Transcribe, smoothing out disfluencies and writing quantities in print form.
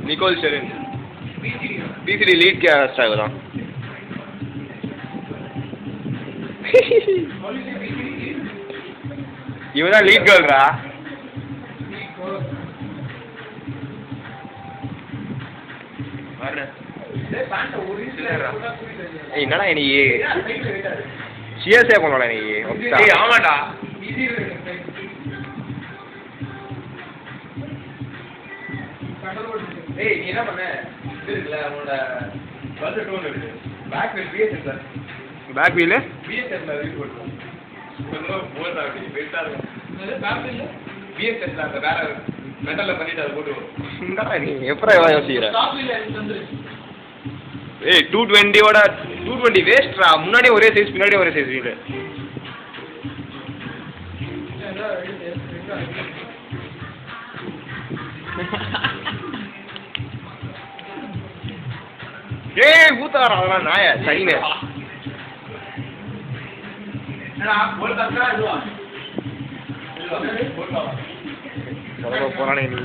Nicole Sherin பிசிடி lead cast ஆகுதான். இவதான் லீட் கேர்ள்ரா. என்னடா நீ சிஎஸ்ஏ பண்ணல நீ? ஆமாடா. ஏய் நீ என்ன பண்ண? இது இருக்குல உன்னோட வந்து டோன் இருக்கு. Back wheel BSS sir. Back wheel BSS ல ரீட் போடுறோம். கொஞ்சம் போர் ஆகுது. வெயிட்டா இருக்கு. இது பேக் வீல் பிஎஸ்எஸ் ல அந்த வேற மெட்டல்ல பண்ணிட்டு அது போடு. என்னடா நீ எப்பற யோசிக்கிற? டாப் வீல் எனக்கு வந்து ஏய் 220 ஓட 220 வேஸ்ட்ரா. முன்னாடி ஒரே சைஸ் பின்னாடி ஒரே சைஸ் வீல். ஏய் ஊத்தாரா அதெல்லாம் நாய சைனே. என்னடா போல் தக்கா இதுவா? போறானே நீ.